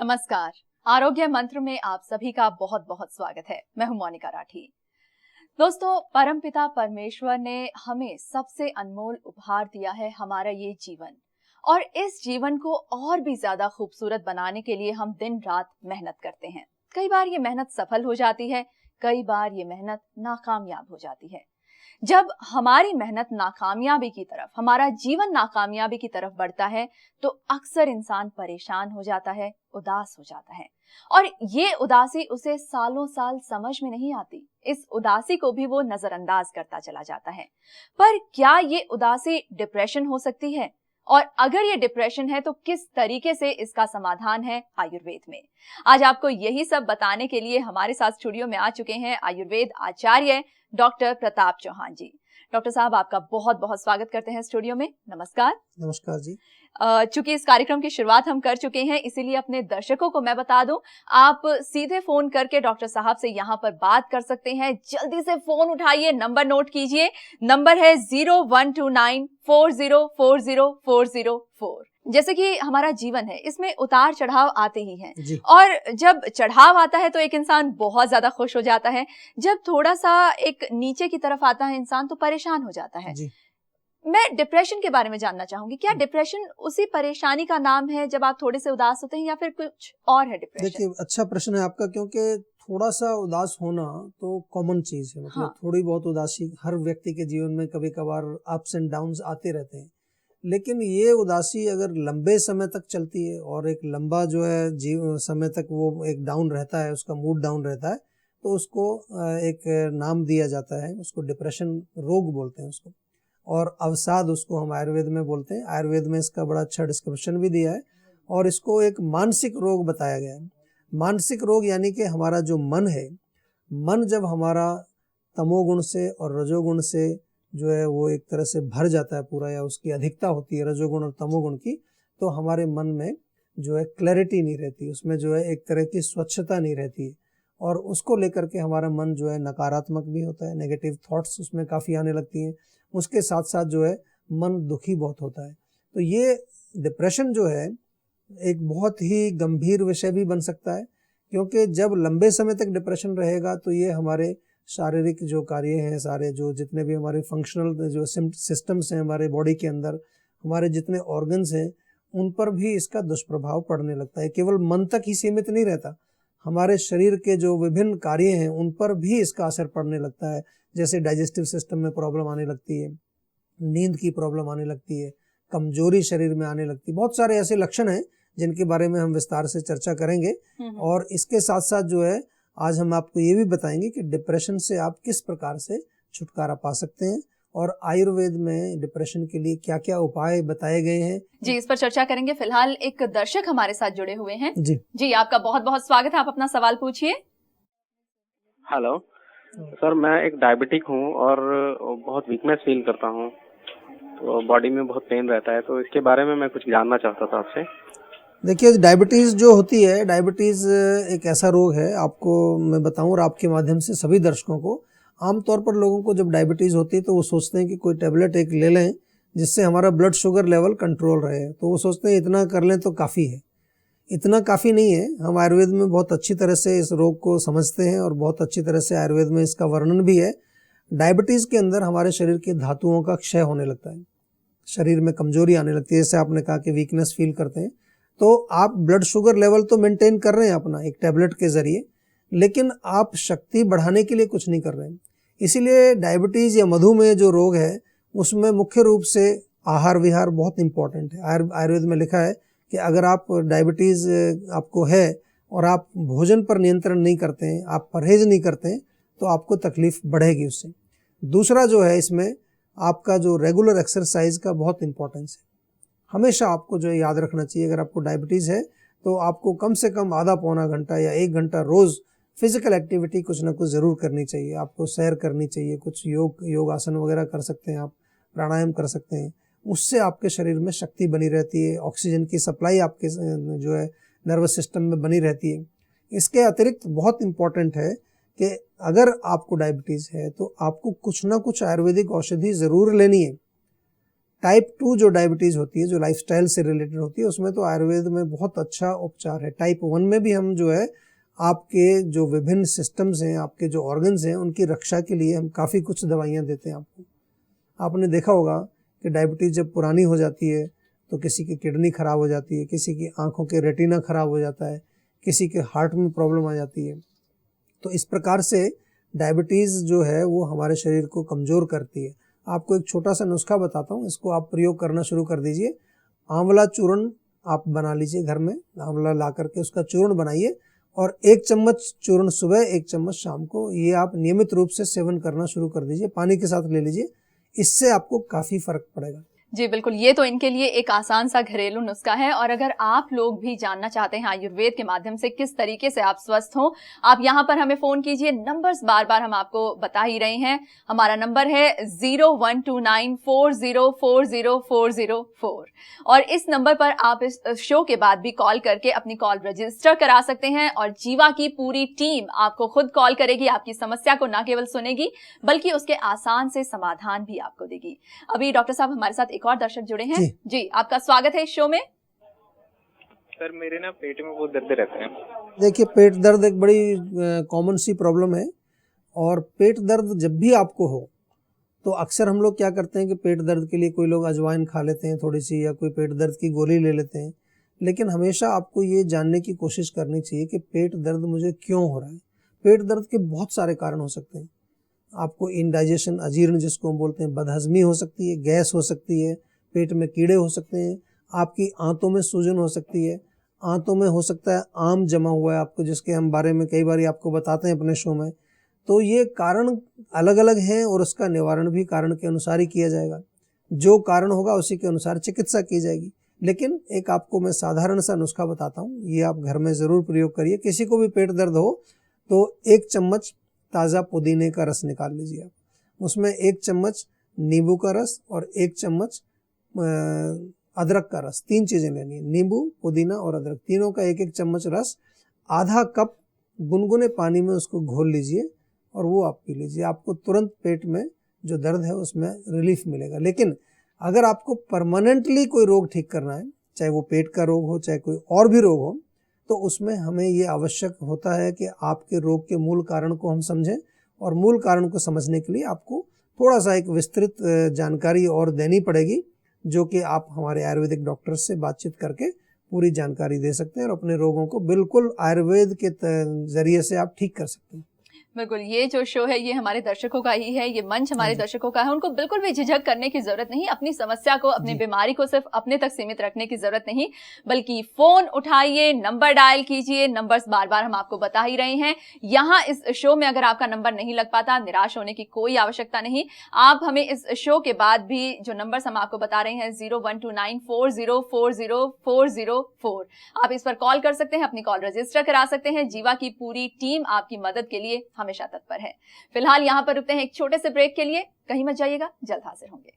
नमस्कार। आरोग्य मंत्र में आप सभी का बहुत बहुत स्वागत है। मैं हूं मोनिका राठी। दोस्तों, परमपिता परमेश्वर ने हमें सबसे अनमोल उपहार दिया है, हमारा ये जीवन। और इस जीवन को और भी ज्यादा खूबसूरत बनाने के लिए हम दिन रात मेहनत करते हैं। कई बार ये मेहनत सफल हो जाती है, कई बार ये मेहनत नाकामयाब हो जाती है। जब हमारी मेहनत नाकामयाबी की तरफ, हमारा जीवन नाकामयाबी की तरफ बढ़ता है, तो अक्सर इंसान परेशान हो जाता है, उदास हो जाता है। और ये उदासी उसे सालों साल समझ में नहीं आती। इस उदासी को भी वो नजरअंदाज करता चला जाता है। पर क्या ये उदासी डिप्रेशन हो सकती है? और अगर ये डिप्रेशन है तो किस तरीके से इसका समाधान है आयुर्वेद में? आज आपको यही सब बताने के लिए हमारे साथ स्टूडियो में आ चुके हैं आयुर्वेद आचार्य डॉक्टर प्रताप चौहान जी। डॉक्टर साहब, आपका बहुत बहुत स्वागत करते हैं स्टूडियो में। नमस्कार। नमस्कार जी। चूंकि इस कार्यक्रम की शुरुआत हम कर चुके हैं, इसीलिए अपने दर्शकों को मैं बता दूं, आप सीधे फोन करके डॉक्टर साहब से यहाँ पर बात कर सकते हैं। जल्दी से फोन उठाइए, नंबर नोट कीजिए। नंबर है 0129404040। जैसे कि हमारा जीवन है, इसमें उतार चढ़ाव आते ही हैं। और जब चढ़ाव आता है तो एक इंसान बहुत ज्यादा खुश हो जाता है। जब थोड़ा सा एक नीचे की तरफ आता है इंसान तो परेशान हो जाता है। मैं डिप्रेशन के बारे में जानना चाहूंगी। क्या डिप्रेशन उसी परेशानी का नाम है जब आप थोड़े से उदास होते हैं, या फिर कुछ और है डिप्रेशन? देखिए, अच्छा प्रश्न है आपका, क्योंकि थोड़ा सा उदास होना तो कॉमन चीज है। मतलब थोड़ी बहुत उदासी हर व्यक्ति के जीवन में कभी कभार अप्स एंड डाउन्स आते रहते हैं। लेकिन ये उदासी अगर लंबे समय तक चलती है और एक लंबा जो है समय तक वो एक डाउन रहता है, उसका मूड डाउन रहता है, तो उसको एक नाम दिया जाता है, उसको डिप्रेशन रोग बोलते हैं उसको। और अवसाद उसको हम आयुर्वेद में बोलते हैं। आयुर्वेद में इसका बड़ा अच्छा डिस्क्रिप्शन भी दिया है और इसको एक मानसिक रोग बताया गया है। मानसिक रोग यानी कि हमारा जो मन है, मन जब हमारा तमोगुण से और रजोगुण से जो है वो एक तरह से भर जाता है पूरा, या उसकी अधिकता होती है रजोगुण और तमोगुण की, तो हमारे मन में जो है क्लैरिटी नहीं रहती, उसमें जो है एक तरह की स्वच्छता नहीं रहती है। और उसको लेकर के हमारा मन जो है नकारात्मक भी होता है, नेगेटिव थॉट्स उसमें काफ़ी आने लगती हैं। उसके साथ साथ जो है मन दुखी बहुत होता है। तो ये डिप्रेशन जो है एक बहुत ही गंभीर विषय भी बन सकता है, क्योंकि जब लंबे समय तक डिप्रेशन रहेगा तो ये हमारे शारीरिक जो कार्य हैं, सारे जो जितने भी हमारे फंक्शनल जो सिस्टम्स हैं हमारे बॉडी के अंदर, हमारे जितने ऑर्गन्स हैं, उन पर भी इसका दुष्प्रभाव पड़ने लगता है। केवल मन तक ही सीमित नहीं रहता, हमारे शरीर के जो विभिन्न कार्य हैं उन पर भी इसका असर पड़ने लगता है। जैसे डाइजेस्टिव सिस्टम में प्रॉब्लम आने लगती है, नींद की प्रॉब्लम आने लगती है, कमजोरी शरीर में आने लगती है। बहुत सारे ऐसे लक्षण हैं जिनके बारे में हम विस्तार से चर्चा करेंगे। और इसके साथ साथ जो है आज हम आपको ये भी बताएंगे कि डिप्रेशन से आप किस प्रकार से छुटकारा पा सकते हैं और आयुर्वेद में डिप्रेशन के लिए क्या क्या उपाय बताए गए हैं। जी, इस पर चर्चा करेंगे। फिलहाल एक दर्शक हमारे साथ जुड़े हुए हैं। जी, आपका बहुत बहुत स्वागत है। आप अपना सवाल पूछिए। हेलो सर, मैं एक डायबिटिक हूँ और बहुत वीकनेस फील करता हूँ, तो बॉडी में बहुत पेन रहता है, तो इसके बारे में मैं कुछ जानना चाहता था आपसे। देखिए, डायबिटीज़ जो होती है, डायबिटीज़ एक ऐसा रोग है, आपको मैं बताऊं और आपके माध्यम से सभी दर्शकों को, आमतौर पर लोगों को जब डायबिटीज़ होती है तो वो सोचते हैं कि कोई टेबलेट एक ले लें जिससे हमारा ब्लड शुगर लेवल कंट्रोल रहे। तो वो सोचते हैं इतना कर लें तो काफ़ी है। इतना काफ़ी नहीं है। हम आयुर्वेद में बहुत अच्छी तरह से इस रोग को समझते हैं और बहुत अच्छी तरह से आयुर्वेद में इसका वर्णन भी है। डायबिटीज़ के अंदर हमारे शरीर के धातुओं का क्षय होने लगता है, शरीर में कमजोरी आने लगती है। जैसे आपने कहा कि वीकनेस फील करते हैं, तो आप ब्लड शुगर लेवल तो मेंटेन कर रहे हैं अपना एक टैबलेट के जरिए, लेकिन आप शक्ति बढ़ाने के लिए कुछ नहीं कर रहे हैं। इसीलिए डायबिटीज़ या मधुमेह जो रोग है उसमें मुख्य रूप से आहार विहार बहुत इंपॉर्टेंट है। आयुर्वेद में लिखा है कि अगर आप डायबिटीज़ आपको है और आप भोजन पर नियंत्रण नहीं करते हैं, आप परहेज नहीं करते हैं, तो आपको तकलीफ बढ़ेगी उससे। दूसरा जो है इसमें आपका जो रेगुलर एक्सरसाइज का बहुत इंपॉर्टेंस है। हमेशा आपको जो याद रखना चाहिए, अगर आपको डायबिटीज़ है तो आपको कम से कम आधा पौना घंटा या 1 घंटा रोज़ फिजिकल एक्टिविटी कुछ ना कुछ ज़रूर करनी चाहिए। आपको सैर करनी चाहिए, कुछ योगासन वगैरह कर सकते हैं, आप प्राणायाम कर सकते हैं। उससे आपके शरीर में शक्ति बनी रहती है, ऑक्सीजन की सप्लाई आपके जो है नर्वस सिस्टम में बनी रहती है। इसके अतिरिक्त बहुत इम्पॉर्टेंट है कि अगर आपको डायबिटीज़ है तो आपको कुछ ना कुछ आयुर्वेदिक औषधि ज़रूर लेनी है। टाइप 2 जो डायबिटीज होती है, जो लाइफस्टाइल से रिलेटेड होती है, उसमें तो आयुर्वेद में बहुत अच्छा उपचार है। टाइप 1 में भी हम जो है आपके जो विभिन्न सिस्टम्स हैं, आपके जो ऑर्गन्स हैं, उनकी रक्षा के लिए हम काफ़ी कुछ दवाइयाँ देते हैं आपको। आपने देखा होगा कि डायबिटीज़ जब पुरानी हो जाती है तो किसी की किडनी खराब हो जाती है, किसी की आंखों के रेटिना खराब हो जाता है, किसी के हार्ट में प्रॉब्लम आ जाती है। तो इस प्रकार से डायबिटीज़ जो है वो हमारे शरीर को कमज़ोर करती है। आपको एक छोटा सा नुस्खा बताता हूँ, इसको आप प्रयोग करना शुरू कर दीजिए। आंवला चूर्ण आप बना लीजिए घर में, आंवला ला करके उसका चूर्ण बनाइए और 1 चम्मच चूर्ण सुबह, 1 चम्मच शाम को, ये आप नियमित रूप से सेवन करना शुरू कर दीजिए। पानी के साथ ले लीजिए, इससे आपको काफ़ी फर्क पड़ेगा। जी बिल्कुल, ये तो इनके लिए एक आसान सा घरेलू नुस्खा है। और अगर आप लोग भी जानना चाहते हैं आयुर्वेद के माध्यम से किस तरीके से आप स्वस्थ हों, आप यहाँ पर हमें फोन कीजिए। नंबर्स बार बार हम आपको बता ही रहे हैं। हमारा नंबर है 0129404040 और इस नंबर पर आप इस शो के बाद भी कॉल करके अपनी कॉल रजिस्टर करा सकते हैं और जीवा की पूरी टीम आपको खुद कॉल करेगी, आपकी समस्या को न केवल सुनेगी बल्कि उसके आसान से समाधान भी आपको देगी। अभी डॉक्टर साहब हमारे साथ एक और दर्शक जुड़े हैं। जी आपका स्वागत है इस शो में। सर मेरे ना पेट में बहुत दर्द रहते हैं। देखिए, पेट दर्द एक बड़ी कॉमन सी प्रॉब्लम है और पेट दर्द जब भी आपको हो तो अक्सर हम लोग क्या करते हैं कि पेट दर्द के लिए कोई लोग अजवाइन खा लेते हैं थोड़ी सी, या कोई पेट दर्द की गोली ले लेते हैं। लेकिन हमेशा आपको ये जानने की कोशिश करनी चाहिए कि पेट दर्द मुझे क्यों हो रहा है। पेट दर्द के बहुत सारे कारण हो सकते हैं। आपको इंडाइजेशन, अजीर्ण जिसको हम बोलते हैं, बदहजमी हो सकती है, गैस हो सकती है, पेट में कीड़े हो सकते हैं, आपकी आंतों में सूजन हो सकती है, आंतों में हो सकता है आम जमा हुआ है आपको, जिसके हम बारे में कई बार आपको बताते हैं अपने शो में। तो ये कारण अलग अलग हैं और उसका निवारण भी कारण के अनुसार ही किया जाएगा। जो कारण होगा उसी के अनुसार चिकित्सा की जाएगी। लेकिन एक आपको मैं साधारण सा नुस्खा बताता हूँ, ये आप घर में ज़रूर प्रयोग करिए। किसी को भी पेट दर्द हो तो 1 चम्मच ताज़ा पुदीने का रस निकाल लीजिए आप, उसमें 1 चम्मच नींबू का रस और 1 चम्मच अदरक का रस, 3 चीज़ें लेनी है, नींबू, पुदीना और अदरक, तीनों का 1-1 चम्मच रस आधा कप गुनगुने पानी में उसको घोल लीजिए और वो आप पी लीजिए। आपको तुरंत पेट में जो दर्द है उसमें रिलीफ मिलेगा। लेकिन अगर आपको परमानेंटली कोई रोग ठीक करना है, चाहे वो पेट का रोग हो, चाहे कोई और भी रोग हो, तो उसमें हमें ये आवश्यक होता है कि आपके रोग के मूल कारण को हम समझें और मूल कारण को समझने के लिए आपको थोड़ा सा एक विस्तृत जानकारी और देनी पड़ेगी, जो कि आप हमारे आयुर्वेदिक डॉक्टर से बातचीत करके पूरी जानकारी दे सकते हैं और अपने रोगों को बिल्कुल आयुर्वेद के जरिए से आप ठीक कर सकते हैं। बिल्कुल, ये जो शो है ये हमारे दर्शकों का ही है, ये मंच हमारे दर्शकों का है। उनको बिल्कुल भी झिझक करने की जरूरत नहीं, अपनी समस्या को, अपनी बीमारी को सिर्फ अपने तक सीमित रखने की जरूरत नहीं, बल्कि फोन उठाइए, नंबर डायल कीजिए। नंबर्स बार बार हम आपको बता ही रहे हैं। यहाँ इस शो में अगर आपका नंबर नहीं लग पाता, निराश होने की कोई आवश्यकता नहीं। आप हमें इस शो के बाद भी जो नंबर्स हम आपको बता रहे हैं 0129404040, आप इस पर कॉल कर सकते हैं, अपनी कॉल रजिस्टर करा सकते हैं। जीवा की पूरी टीम आपकी मदद के लिए हमेशा तत्पर है। फिलहाल यहाँ पर रुकते हैं एक छोटे से ब्रेक के लिए। कहीं मत जाइएगा, जल्द हाजिर होंगे।